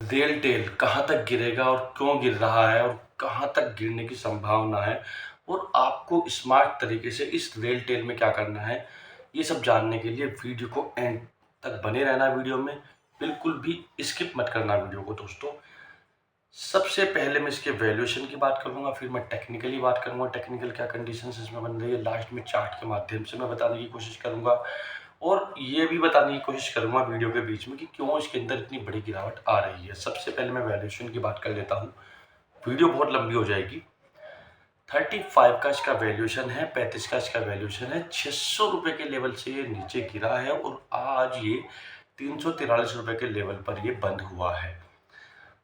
Rail tell कहाँ तक गिरेगा और क्यों गिर रहा है और कहाँ तक गिरने की संभावना है और आपको स्मार्ट तरीके से इस रेल टेल में क्या करना है, ये सब जानने के लिए वीडियो को एंड तक बने रहना। वीडियो में बिल्कुल भी स्किप मत करना वीडियो को दोस्तों। सबसे पहले मैं इसके वैल्यूएशन की बात करूंगा, फिर मैं टेक्निकली बात करूंगा, टेक्निकल क्या कंडीशंस इसमें बन रही है, लास्ट में चार्ट के माध्यम से मैं बताने की कोशिश करूंगा और ये भी बताने की कोशिश करूंगा वीडियो के बीच में कि क्यों इसके अंदर इतनी बड़ी गिरावट आ रही है। सबसे पहले मैं वैल्यूएशन की बात कर लेता हूँ, वीडियो बहुत लंबी हो जाएगी। 35 का इसका वैल्यूएशन है, 35 का इसका वैल्यूएशन है। 600 रुपये के लेवल से ये नीचे गिरा है और आज ये 343 रुपये के लेवल पर ये बंद हुआ है।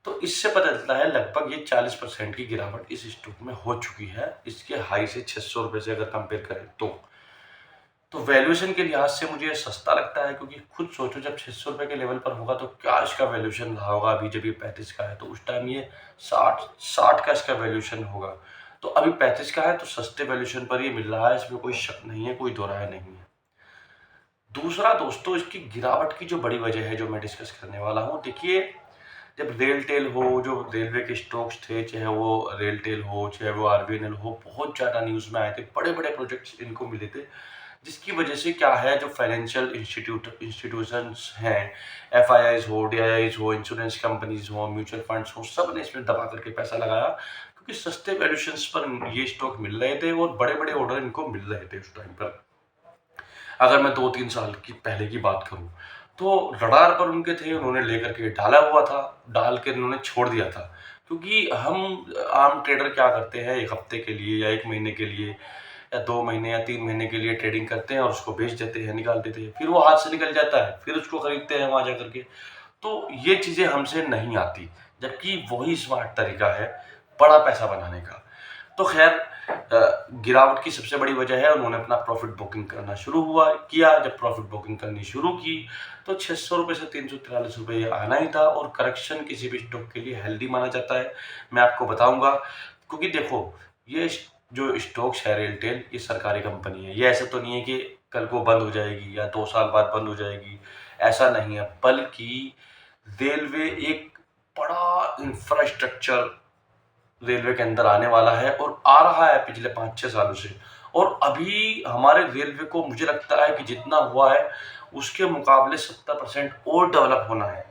तो इससे पता चलता है लगभग ये 40% की गिरावट इस स्टॉक में हो चुकी है, इसके हाई से 600 रुपये से अगर कंपेयर करें तो वैल्यूएशन के लिहाज से मुझे सस्ता लगता है, क्योंकि खुद सोचो जब 600 रुपये के लेवल पर होगा तो क्या इसका वैल्यूएशन रहा होगा। अभी जब ये 35 का है तो उस टाइम ये 60 का इसका वैल्यूएशन होगा। तो अभी 35 का है तो सस्ते वैल्यूएशन पर ये मिल रहा है, इसमें कोई शक नहीं है, कोई दो राय नहीं है। दूसरा दोस्तों, इसकी गिरावट की जो बड़ी वजह है जो मैं डिस्कस करने वाला हूँ, देखिए जब रेल टेल हो, जो रेलवे के स्टॉक्स थे, चाहे वो रेल टेल हो चाहे वो आरबीएनएल हो, बहुत ज़्यादा न्यूज़ में आए थे, बड़े बड़े प्रोजेक्ट्स इनको मिले थे, जिसकी वजह से क्या है जो फाइनेंशियल इंस्टीट्यूशंस हैं, एफआईआईज हो, डीआईआईज हो, इंश्योरेंस कंपनीज हो, म्यूचुअल फंड्स हो, सब ने इसमें दबा करके पैसा लगाया, क्योंकि सस्ते वैल्यूएशंस पर ये स्टॉक मिल रहे थे और बड़े बड़े ऑर्डर इनको मिल रहे थे उस टाइम पर। अगर मैं 2-3 साल की पहले की बात करूं तो रडार पर उनके थे, उन्होंने लेकर के डाला हुआ था, डाल के उन्होंने छोड़ दिया था। क्योंकि हम आम ट्रेडर क्या करते हैं, 1 हफ्ते के लिए या 1 महीने के लिए या 2 महीने या 3 महीने के लिए ट्रेडिंग करते हैं और उसको बेच देते हैं, निकाल देते हैं, फिर वो हाथ से निकल जाता है, फिर उसको खरीदते हैं वहां जाकर के। तो ये चीजें हमसे नहीं आती, जबकि वही स्मार्ट तरीका है बड़ा पैसा बनाने का। तो खैर, गिरावट की सबसे बड़ी वजह है उन्होंने अपना प्रॉफिट बुकिंग करना शुरू किया। जब प्रॉफिट बुकिंग करनी शुरू की तो 600 रुपये से 343 रुपये ये आना ही था, और करेक्शन किसी भी स्टॉक के लिए हेल्दी माना जाता है, मैं आपको बताऊंगा। क्योंकि देखो, ये जो स्टॉक्स है रेल टेल, ये सरकारी कंपनी है, ये ऐसा तो नहीं है कि कल को बंद हो जाएगी या 2 साल बाद बंद हो जाएगी, ऐसा नहीं है। बल्कि रेलवे एक बड़ा इंफ्रास्ट्रक्चर रेलवे के अंदर आने वाला है और आ रहा है पिछले 5-6 सालों से। और अभी हमारे रेलवे को मुझे लगता है कि जितना हुआ है उसके मुकाबले 70% और डेवलप होना है।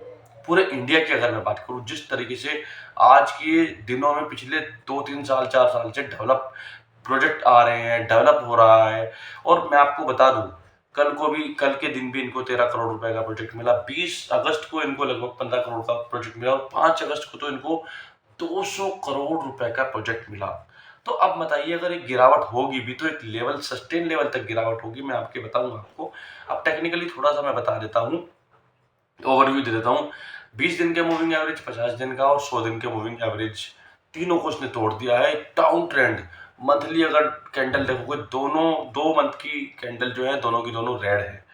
पूरे इंडिया की अगर मैं बात करूं, जिस तरीके से आज के दिनों में पिछले 2-3 साल 4 साल से डेवलप प्रोजेक्ट आ रहे हैं, डेवलप हो रहा है। और मैं आपको बता दूं, कल के दिन भी इनको 13 करोड़ रुपए का प्रोजेक्ट मिला, 20 अगस्त को इनको लगभग 15 करोड़ का प्रोजेक्ट मिला और 5 अगस्त को तो इनको 200 करोड़ रुपए का प्रोजेक्ट मिला। तो अब बताइए, अगर एक गिरावट होगी भी तो एक लेवल, सस्टेन लेवल तक गिरावट होगी, मैं आपके बताऊंगा आपको। अब टेक्निकली थोड़ा सा मैं बता देता हूँ, ओवरव्यू दे देता हूँ। 20 दिन के मूविंग एवरेज, 50 दिन का और 100 दिन के मूविंग एवरेज, तीनों को उसने तोड़ दिया है। डाउन ट्रेंड मंथली अगर कैंडल देखोगे, दोनों 2 मंथ की कैंडल जो है दोनों की दोनों रेड है।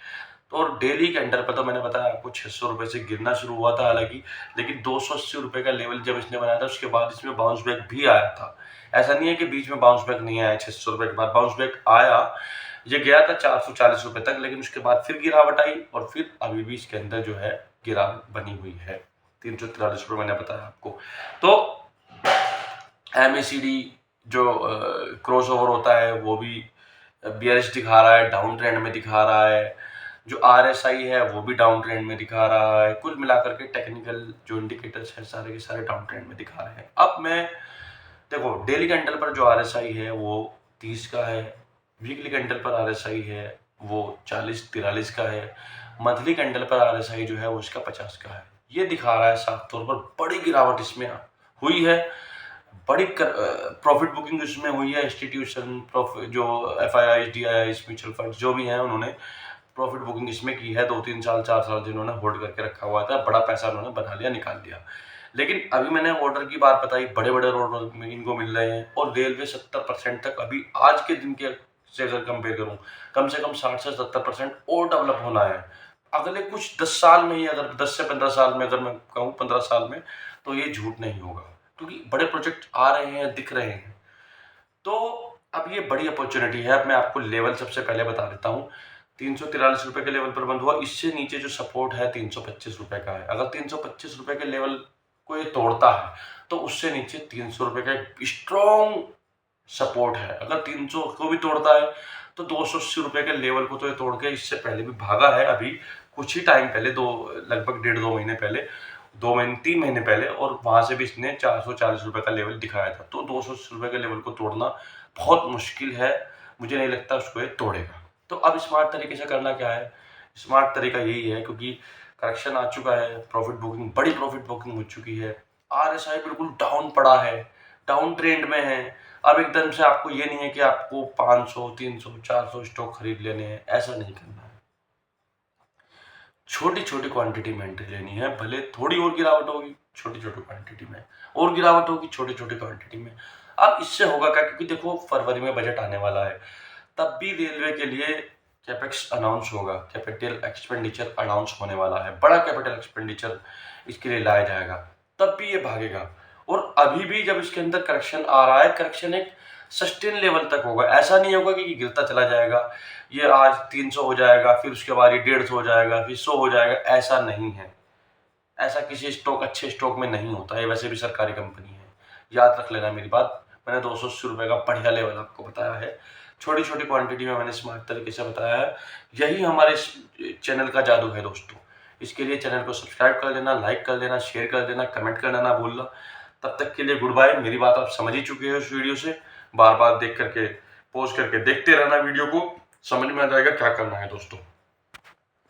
तो और डेली कैंडल पर तो मैंने बताया आपको 600 रुपये से गिरना शुरू हुआ था हालांकि, लेकिन 280 रुपये का लेवल जब इसने बनाया था उसके बाद इसमें बाउंस बैक भी आया था। ऐसा नहीं है कि बीच में बाउंस बैक नहीं आया, 600 रुपये के बाद बाउंस बैक आया, ये गया था 440 रुपये तक, लेकिन उसके बाद फिर गिरावट आई और फिर अभी भी इसके अंदर जो है गिरावट बनी हुई है। 343 रुपये मैंने बताया आपको। तो MACD जो क्रॉस ओवर होता है वो भी बेयरिश दिखा रहा है, डाउन ट्रेंड में दिखा रहा है। जो RSI है वो भी डाउन ट्रेंड में दिखा रहा है। कुल मिलाकर के टेक्निकल जो इंडिकेटर्स हैं सारे के सारे डाउन ट्रेंड में दिखा रहे हैं। अब मैं देखो, डेली कैंडल पर जो RSI है वो 30 का है, वीकली कैंडल पर RSI है वो 40-43 का है, मंथली कैंडल पर RSI जो है वो इसका 50 का है। ये दिखा रहा है साफ तौर पर बड़ी गिरावट इसमें हुई है, बड़ी प्रॉफिट बुकिंग इसमें हुई है। इंस्टीट्यूशन जो FII, DII, म्यूचुअल फंड जो भी हैं, उन्होंने प्रॉफिट बुकिंग इसमें की है। 2-3 साल 4 साल जिन्होंने होल्ड करके रखा हुआ था, बड़ा पैसा उन्होंने बना लिया, निकाल दिया। लेकिन अभी मैंने ऑर्डर की बात बताई, बड़े बड़े ऑर्डर इनको मिल रहे हैं और रेलवे 70% तक अभी आज के दिन के से अगर कंपेयर करूं, कम से कम 60 से 70% और डेवलप होना है अगले कुछ 10 साल में ही। अगर 10 से 15 साल में, अगर मैं कहूँ 15 साल में, तो ये झूठ नहीं होगा, क्योंकि बड़े प्रोजेक्ट आ रहे हैं, दिख रहे हैं। तो अब ये बड़ी अपॉर्चुनिटी है। अब मैं आपको लेवल सबसे पहले बता देता हूँ। 343 रुपये के लेवल पर बंद हुआ, इससे नीचे जो सपोर्ट है 325 रुपये का है। अगर 325 रुपये के लेवल को ये तोड़ता है तो उससे नीचे 300 रुपये का एक स्ट्रॉन्ग सपोर्ट है। अगर 300 को भी तोड़ता है तो 280 रुपये के लेवल को तो ये तोड़ के इससे पहले भी भागा है, अभी कुछ ही टाइम पहले, लगभग 1.5-2 महीने पहले, 3 महीने पहले, और वहां से भी इसने 440 रुपये का लेवल दिखाया था। तो 280 रुपये के लेवल को तोड़ना बहुत मुश्किल है, मुझे नहीं लगता उसको ये तोड़ेगा। तो अब स्मार्ट तरीके से करना क्या है? स्मार्ट तरीका यही है, क्योंकि करेक्शन आ चुका है, प्रॉफिट बुकिंग, बड़ी प्रॉफिट बुकिंग हो चुकी है, RSI बिल्कुल डाउन पड़ा है, डाउन ट्रेंड में है। अब एकदम से आपको ये नहीं है कि आपको 500, 300, 400 स्टॉक खरीद लेने हैं, ऐसा नहीं करना है। छोटी छोटी क्वांटिटी में एंट्री लेनी है, भले थोड़ी और गिरावट होगी छोटी छोटी क्वांटिटी में, और गिरावट होगी छोटी छोटी क्वांटिटी में। अब इससे होगा क्या, क्योंकि देखो फरवरी में बजट आने वाला है, तब भी रेलवे के लिए कैपेक्स अनाउंस होगा, कैपिटल एक्सपेंडिचर अनाउंस होने वाला है, बड़ा कैपिटल एक्सपेंडिचर इसके लिए लाया जाएगा, तब भी ये भागेगा। और अभी भी जब इसके अंदर करेक्शन आ रहा है, करेक्शन एक सस्टेन लेवल तक होगा, ऐसा नहीं होगा कि गिरता चला जाएगा, ये आज 300 हो जाएगा, फिर उसके बाद ये 150 हो जाएगा, फिर 100 हो जाएगा, ऐसा नहीं है। ऐसा किसी स्टॉक, अच्छे स्टॉक में नहीं होता है, वैसे भी सरकारी कंपनी है, याद रख लेना मेरी बात। मैंने 280 रुपये का बढ़िया लेवल आपको बताया है, छोटी छोटी क्वांटिटी में मैंने स्मार्ट तरीके से बताया है। यही हमारे इस चैनल का जादू है दोस्तों। इसके लिए चैनल को सब्सक्राइब कर देना, लाइक कर देना, शेयर कर देना, कमेंट करना ना भूलना। तब तक के लिए गुड बाय। मेरी बात आप समझ ही चुके हो इस वीडियो से, बार बार देख करके, पॉज करके देखते रहना वीडियो को, समझ में आ जाएगा क्या करना है दोस्तों।